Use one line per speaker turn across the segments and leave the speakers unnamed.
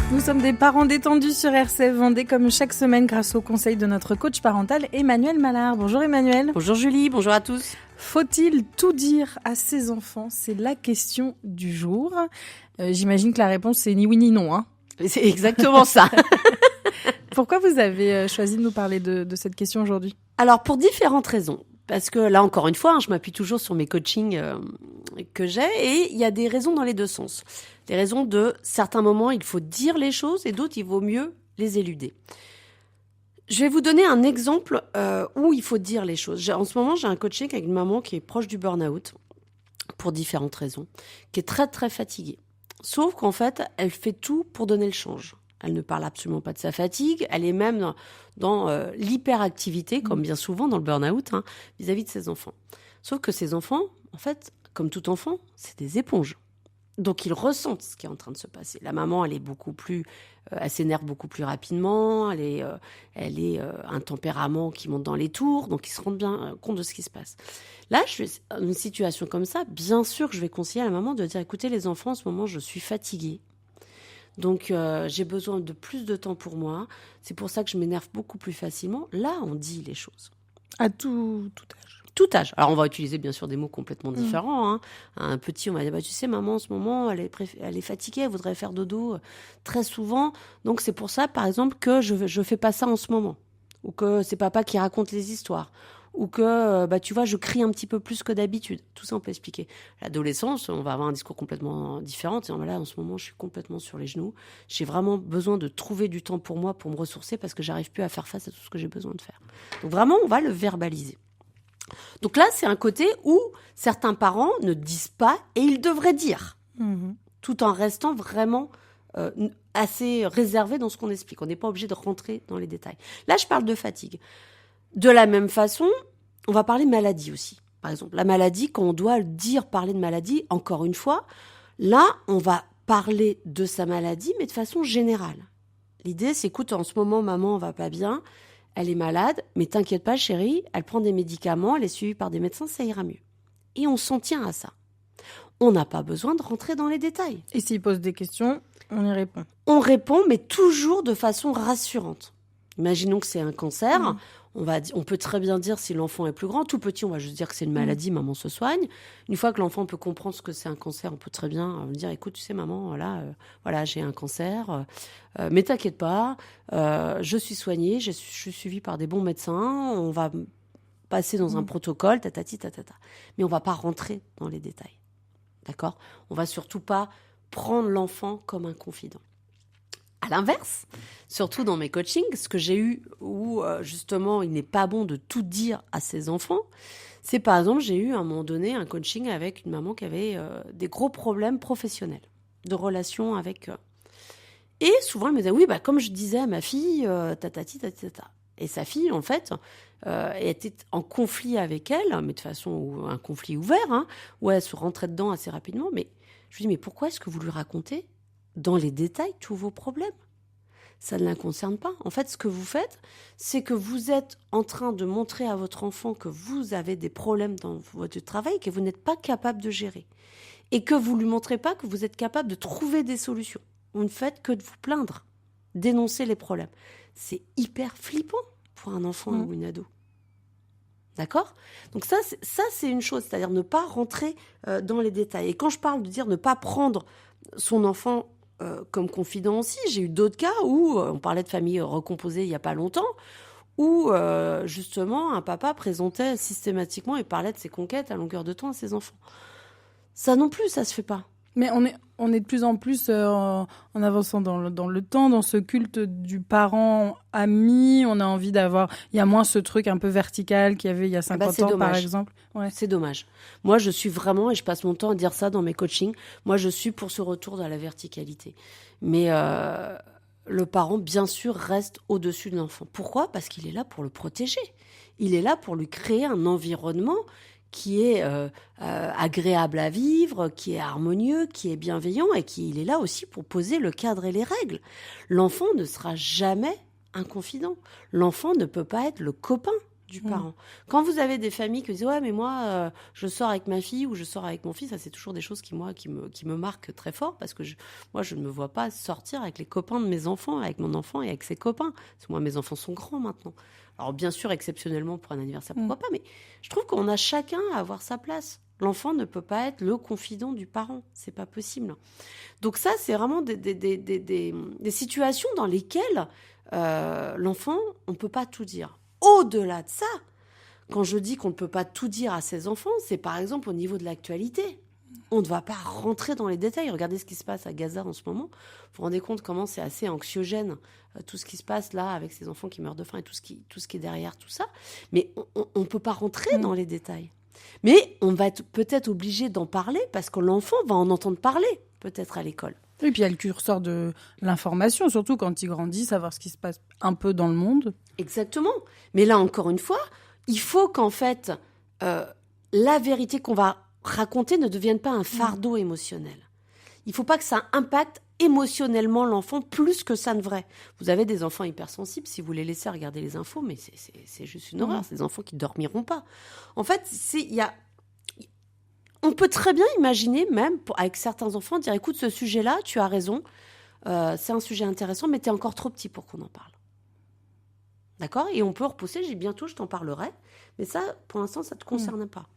Nous sommes des parents détendus sur RCF Vendée comme chaque semaine grâce au conseil de notre coach parental Emmanuel Mallard. Bonjour Emmanuel.
Bonjour Julie, bonjour à tous.
Faut-il tout dire à ses enfants ? C'est la question du jour. J'imagine que la réponse c'est ni oui ni non.
C'est exactement ça.
Pourquoi vous avez choisi de nous parler de cette question aujourd'hui ?
Alors pour différentes raisons. Parce que là, encore une fois, je m'appuie toujours sur mes coachings que j'ai et il y a des raisons dans les deux sens. Des raisons de certains moments, il faut dire les choses et d'autres, il vaut mieux les éluder. Je vais vous donner un exemple où il faut dire les choses. En ce moment, j'ai un coaching avec une maman qui est proche du burn-out pour différentes raisons, qui est très très fatiguée. Sauf qu'en fait, elle fait tout pour donner le change. Elle ne parle absolument pas de sa fatigue. Elle est même dans l'hyperactivité, comme bien souvent dans le burn-out, vis-à-vis de ses enfants. Sauf que ses enfants, en fait, comme tout enfant, c'est des éponges. Donc, ils ressentent ce qui est en train de se passer. La maman, elle est beaucoup plus, elle s'énerve beaucoup plus rapidement. Elle est un tempérament qui monte dans les tours. Donc, ils se rendent bien compte de ce qui se passe. Là, une situation comme ça, bien sûr que je vais conseiller à la maman de dire, écoutez, les enfants, en ce moment, je suis fatiguée. Donc, j'ai besoin de plus de temps pour moi. C'est pour ça que je m'énerve beaucoup plus facilement. Là, on dit les choses.
À tout âge.
Tout âge. Alors, on va utiliser bien sûr des mots complètement différents. Un petit, on va dire, tu sais, maman, en ce moment, elle est fatiguée, elle voudrait faire dodo très souvent. Donc, c'est pour ça, par exemple, que je fais pas ça en ce moment. Ou que c'est papa qui raconte les histoires. Ou que, tu vois, je crie un petit peu plus que d'habitude. Tout ça, on peut expliquer. L'adolescence, on va avoir un discours complètement différent. Et là, en ce moment, je suis complètement sur les genoux. J'ai vraiment besoin de trouver du temps pour moi, pour me ressourcer, parce que j'arrive plus à faire face à tout ce que j'ai besoin de faire. Donc vraiment, on va le verbaliser. Donc là, c'est un côté où certains parents ne disent pas et ils devraient dire, tout en restant vraiment assez réservés dans ce qu'on explique. On n'est pas obligé de rentrer dans les détails. Là, je parle de fatigue. De la même façon, on va parler maladie aussi. Par exemple, la maladie, quand on doit parler de maladie, encore une fois, là, on va parler de sa maladie, mais de façon générale. L'idée, c'est, écoute, en ce moment, maman va pas bien, elle est malade, mais t'inquiète pas, chérie, elle prend des médicaments, elle est suivie par des médecins, ça ira mieux. Et on s'en tient à ça. On n'a pas besoin de rentrer dans les détails.
Et s'il pose des questions, on y répond.
On répond, mais toujours de façon rassurante. Imaginons que c'est un cancer. On peut très bien dire si l'enfant est plus grand. Tout petit, on va juste dire que c'est une maladie, maman se soigne. Une fois que l'enfant peut comprendre ce que c'est un cancer, on peut très bien dire, écoute, tu sais, maman, voilà, j'ai un cancer, mais t'inquiète pas, je suis soignée, je suis suivie par des bons médecins, on va passer dans un protocole, tatati, tatata. Mais on va pas rentrer dans les détails, d'accord ? On va surtout pas prendre l'enfant comme un confident. À l'inverse, surtout dans mes coachings, ce que j'ai eu où justement il n'est pas bon de tout dire à ses enfants, c'est par exemple, j'ai eu à un moment donné un coaching avec une maman qui avait des gros problèmes professionnels, de relations avec eux. Et souvent elle me disait, oui, comme je disais à ma fille, tatati, tatata. Et sa fille, en fait, elle était en conflit avec elle, mais de façon, un conflit ouvert, où elle se rentrait dedans assez rapidement. Mais je lui dis, mais pourquoi est-ce que vous lui racontez dans les détails tous vos problèmes? Ça ne la concerne pas. En fait, ce que vous faites, c'est que vous êtes en train de montrer à votre enfant que vous avez des problèmes dans votre travail et que vous n'êtes pas capable de gérer. Et que vous ne lui montrez pas que vous êtes capable de trouver des solutions. Vous ne faites que de vous plaindre, dénoncer les problèmes. C'est hyper flippant pour un enfant ou une ado. D'accord ? Donc ça, c'est une chose, c'est-à-dire ne pas rentrer dans les détails. Et quand je parle de dire ne pas prendre son enfant comme confident aussi, j'ai eu d'autres cas où on parlait de famille recomposée il n'y a pas longtemps, où justement un papa présentait systématiquement et parlait de ses conquêtes à longueur de temps à ses enfants. Ça non plus, ça se fait pas.
Mais on est de plus en plus en avançant dans le temps, dans ce culte du parent ami. On a envie d'avoir... Il y a moins ce truc un peu vertical qu'il y avait il y a 50 ans,
dommage.
par exemple. Ouais.
C'est dommage. Moi, je suis vraiment, et je passe mon temps à dire ça dans mes coachings, moi, je suis pour ce retour à la verticalité. Mais le parent, bien sûr, reste au-dessus de l'enfant. Pourquoi ? Parce qu'il est là pour le protéger. Il est là pour lui créer un environnement qui est agréable à vivre, qui est harmonieux, qui est bienveillant et il est là aussi pour poser le cadre et les règles. L'enfant ne sera jamais un confident. L'enfant ne peut pas être le copain du parent. Quand vous avez des familles qui disent ouais mais moi je sors avec ma fille ou je sors avec mon fils, ça c'est toujours des choses qui me marquent très fort parce que moi je ne me vois pas sortir avec les copains de mes enfants, avec mon enfant et avec ses copains. Parce que moi mes enfants sont grands maintenant. Alors bien sûr exceptionnellement pour un anniversaire pourquoi pas, mais je trouve qu'on a chacun à avoir sa place. L'enfant ne peut pas être le confident du parent, c'est pas possible. Donc ça c'est vraiment des situations dans lesquelles l'enfant on peut pas tout dire. Au-delà de ça, quand je dis qu'on ne peut pas tout dire à ses enfants, c'est par exemple au niveau de l'actualité. On ne va pas rentrer dans les détails. Regardez ce qui se passe à Gaza en ce moment. Vous vous rendez compte comment c'est assez anxiogène, tout ce qui se passe là avec ces enfants qui meurent de faim et tout ce qui est derrière tout ça. Mais on ne peut pas rentrer dans les détails. Mais on va être peut-être obligé d'en parler parce que l'enfant va en entendre parler, peut-être à l'école.
Et puis il y a le curseur de l'information, surtout quand il grandit, savoir ce qui se passe un peu dans le monde.
Exactement. Mais là, encore une fois, il faut qu'en fait, la vérité qu'on va raconter ne devienne pas un fardeau émotionnel. Il ne faut pas que ça impacte émotionnellement l'enfant plus que ça ne devrait. Vous avez des enfants hypersensibles, si vous les laissez regarder les infos, mais c'est juste une horreur. C'est des enfants qui ne dormiront pas. En fait, on peut très bien imaginer, même avec certains enfants, dire écoute, ce sujet-là, tu as raison, c'est un sujet intéressant, mais tu es encore trop petit pour qu'on en parle. D'accord ? Et on peut repousser, bientôt je t'en parlerai, mais ça, pour l'instant, ça ne te concerne pas.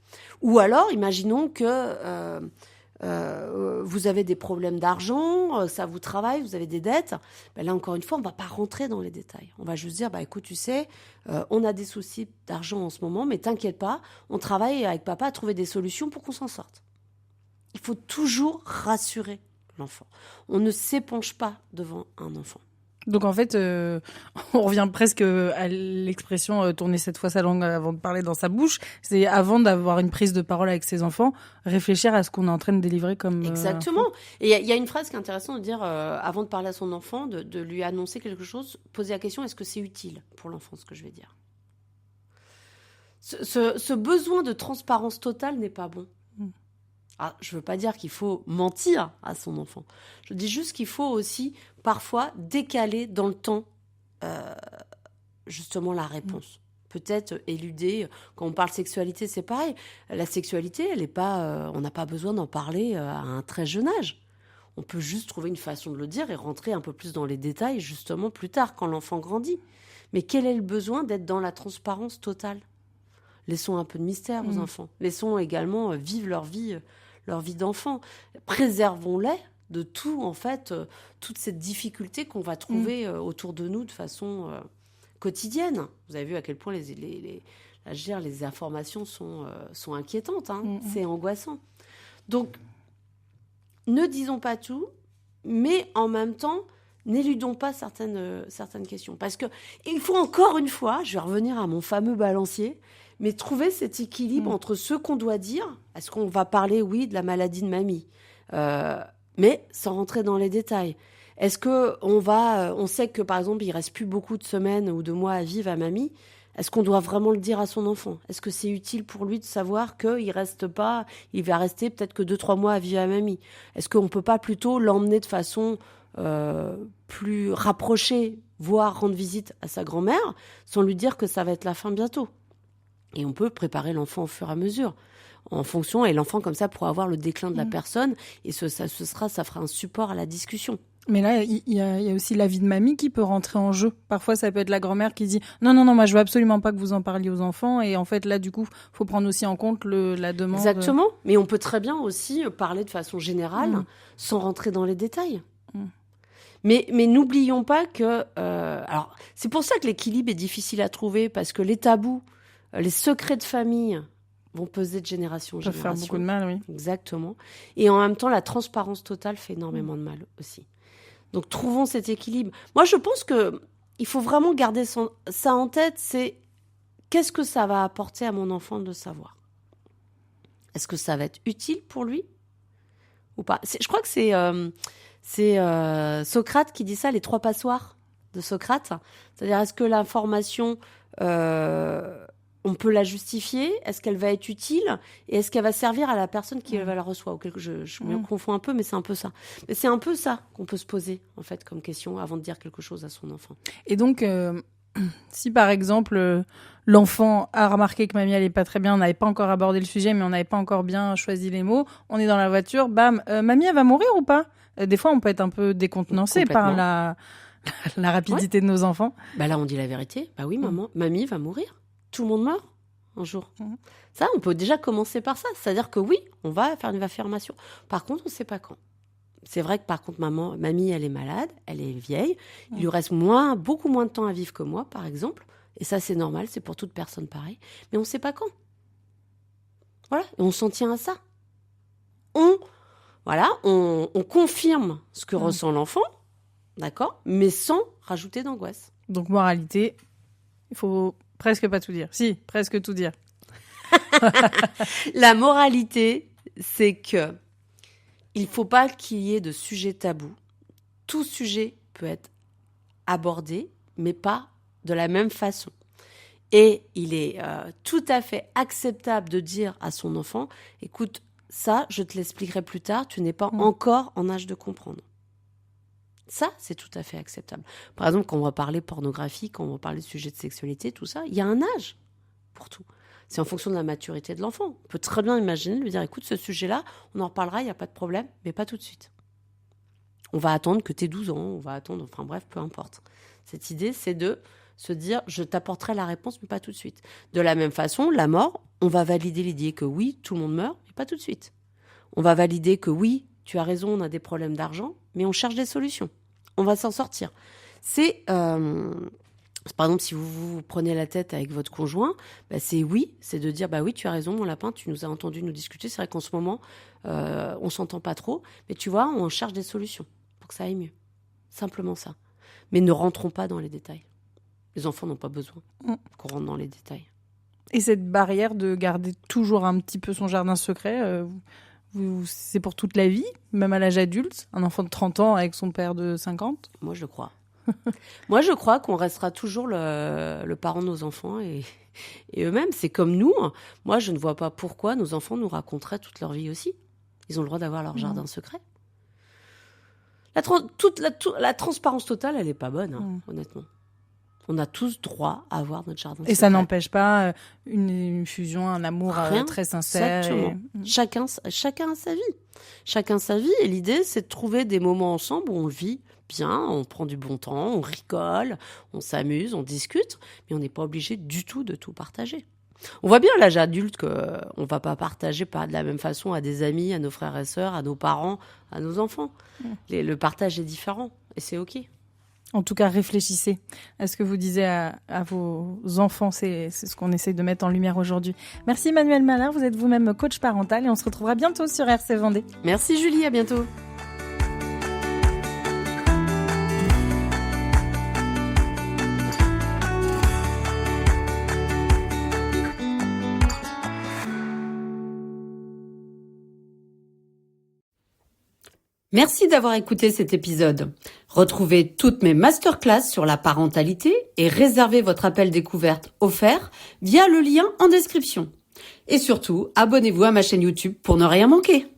Ou alors, imaginons que vous avez des problèmes d'argent, ça vous travaille, vous avez des dettes. Ben là, encore une fois, on ne va pas rentrer dans les détails. On va juste dire, écoute, tu sais, on a des soucis d'argent en ce moment, mais t'inquiète pas, on travaille avec papa à trouver des solutions pour qu'on s'en sorte. Il faut toujours rassurer l'enfant. On ne s'épanche pas devant un enfant.
Donc en fait, on revient presque à l'expression tourner 7 fois sa langue avant de parler dans sa bouche. C'est avant d'avoir une prise de parole avec ses enfants, réfléchir à ce qu'on est en train de délivrer comme...
Exactement. Et il y a une phrase qui est intéressante de dire, avant de parler à son enfant, de lui annoncer quelque chose, poser la question, est-ce que c'est utile pour l'enfant, ce que je vais dire ? Ce besoin de transparence totale n'est pas bon. Ah, je ne veux pas dire qu'il faut mentir à son enfant. Je dis juste qu'il faut aussi, parfois, décaler dans le temps, justement, la réponse. Peut-être éluder. Quand on parle sexualité, c'est pareil. La sexualité, elle est pas, on n'a pas besoin d'en parler à un très jeune âge. On peut juste trouver une façon de le dire et rentrer un peu plus dans les détails, justement, plus tard, quand l'enfant grandit. Mais quel est le besoin d'être dans la transparence totale ? Laissons un peu de mystère aux enfants. Laissons également vivre leur vie d'enfant. Préservons-les de tout, en fait, toute cette difficulté qu'on va trouver autour de nous de façon quotidienne. Vous avez vu à quel point les informations sont inquiétantes. C'est angoissant. Donc, ne disons pas tout, mais en même temps, n'éludons pas certaines questions. Parce que il faut encore une fois, je vais revenir à mon fameux balancier, mais trouver cet équilibre entre ce qu'on doit dire. Est-ce qu'on va parler, oui, de la maladie de mamie, mais sans rentrer dans les détails. Est-ce que on sait que, par exemple, il reste plus beaucoup de semaines ou de mois à vivre à mamie. Est-ce qu'on doit vraiment le dire à son enfant ? Est-ce que c'est utile pour lui de savoir qu'il va rester peut-être que 2-3 mois à vivre à mamie ? Est-ce qu'on ne peut pas plutôt l'emmener de façon plus rapprochée, voire rendre visite à sa grand-mère, sans lui dire que ça va être la fin bientôt ? Et on peut préparer l'enfant au fur et à mesure, en fonction, et l'enfant comme ça pourra avoir le déclin de la personne, et ça fera un support à la discussion.
Mais là, il y a aussi la vie de mamie qui peut rentrer en jeu. Parfois, ça peut être la grand-mère qui dit « Non, moi, je veux absolument pas que vous en parliez aux enfants. » Et en fait, là, du coup, faut prendre aussi en compte la demande.
Exactement. Mais on peut très bien aussi parler de façon générale, sans rentrer dans les détails. Mais n'oublions pas que... alors, c'est pour ça que l'équilibre est difficile à trouver, parce que les tabous, les secrets de famille vont peser de génération en génération.
Ça peut faire beaucoup de mal, oui.
Exactement. Et en même temps, la transparence totale fait énormément de mal aussi. Donc, trouvons cet équilibre. Moi, je pense qu'il faut vraiment garder ça en tête, c'est qu'est-ce que ça va apporter à mon enfant de savoir ? Est-ce que ça va être utile pour lui ou pas ? Je crois que c'est Socrate qui dit ça, les 3 passoires de Socrate. C'est-à-dire, est-ce que l'information, on peut la justifier ? Est-ce qu'elle va être utile ? Et est-ce qu'elle va servir à la personne qui va la recevoir ? Je me confonds un peu, mais c'est un peu ça. Mais c'est un peu ça qu'on peut se poser, en fait, comme question avant de dire quelque chose à son enfant.
Et donc, si par exemple, l'enfant a remarqué que mamie allait pas très bien, on n'avait pas encore abordé le sujet, mais on n'avait pas encore bien choisi les mots. On est dans la voiture, bam, mamie, elle va mourir ou pas? Des fois, on peut être un peu décontenancé par la rapidité de nos enfants.
Bah là, on dit la vérité. Bah oui, mamie va mourir. Tout le monde meurt un jour. Ça, on peut déjà commencer par ça. C'est-à-dire que oui, on va faire une affirmation. Par contre, on ne sait pas quand. C'est vrai que par contre, mamie, elle est malade, elle est vieille. Il lui reste beaucoup moins de temps à vivre que moi, par exemple. Et ça, c'est normal, c'est pour toute personne pareil. Mais on ne sait pas quand. Voilà, et on s'en tient à ça. On confirme ce que ressent l'enfant, d'accord, mais sans rajouter d'angoisse.
Donc, moralité, il faut presque pas tout dire. Si, presque tout dire.
La moralité, c'est que il faut pas qu'il y ait de sujet tabou. Tout sujet peut être abordé, mais pas de la même façon. Et il est tout à fait acceptable de dire à son enfant, écoute, ça, je te l'expliquerai plus tard, tu n'es pas encore en âge de comprendre. Ça, c'est tout à fait acceptable. Par exemple, quand on va parler pornographie, quand on va parler de sujets de sexualité, tout ça, il y a un âge pour tout. C'est en fonction de la maturité de l'enfant. On peut très bien imaginer, lui dire, écoute, ce sujet-là, on en reparlera, il n'y a pas de problème, mais pas tout de suite. On va attendre que tu aies 12 ans, on va attendre, enfin bref, peu importe. Cette idée, c'est de se dire, je t'apporterai la réponse, mais pas tout de suite. De la même façon, la mort, on va valider l'idée que oui, tout le monde meurt, mais pas tout de suite. On va valider que oui, tu as raison, on a des problèmes d'argent, mais on cherche des solutions. On va s'en sortir. C'est, par exemple, si vous prenez la tête avec votre conjoint, c'est de dire, oui, tu as raison, mon lapin, tu nous as entendu nous discuter. C'est vrai qu'en ce moment, on s'entend pas trop, mais tu vois, on cherche des solutions pour que ça aille mieux. Simplement ça. Mais ne rentrons pas dans les détails. Les enfants n'ont pas besoin qu'on rentre dans les détails.
Et cette barrière de garder toujours un petit peu son jardin secret, c'est pour toute la vie, même à l'âge adulte? Un enfant de 30 ans avec son père de 50?
Moi, je le crois. Moi, je crois qu'on restera toujours le parent de nos enfants et eux-mêmes. C'est comme nous. Moi, je ne vois pas pourquoi nos enfants nous raconteraient toute leur vie aussi. Ils ont le droit d'avoir leur jardin secret. La transparence totale, elle n'est pas bonne, honnêtement. On a tous droit à avoir notre jardin secret.
Et ça n'empêche pas une fusion, un amour très sincère.
Exactement. Chacun a sa vie. Chacun sa vie. Et l'idée, c'est de trouver des moments ensemble où on le vit bien, on prend du bon temps, on rigole, on s'amuse, on discute, mais on n'est pas obligé du tout de tout partager. On voit bien à l'âge adulte qu'on ne va pas partager de la même façon à des amis, à nos frères et sœurs, à nos parents, à nos enfants. Le partage est différent et c'est OK.
En tout cas, réfléchissez à ce que vous disiez à vos enfants. C'est ce qu'on essaye de mettre en lumière aujourd'hui. Merci Emmanuelle Malin, vous êtes vous-même coach parental et on se retrouvera bientôt sur RC Vendée.
Merci Julie, à bientôt. Merci d'avoir écouté cet épisode. Retrouvez toutes mes masterclass sur la parentalité et réservez votre appel découverte offert via le lien en description. Et surtout, abonnez-vous à ma chaîne YouTube pour ne rien manquer.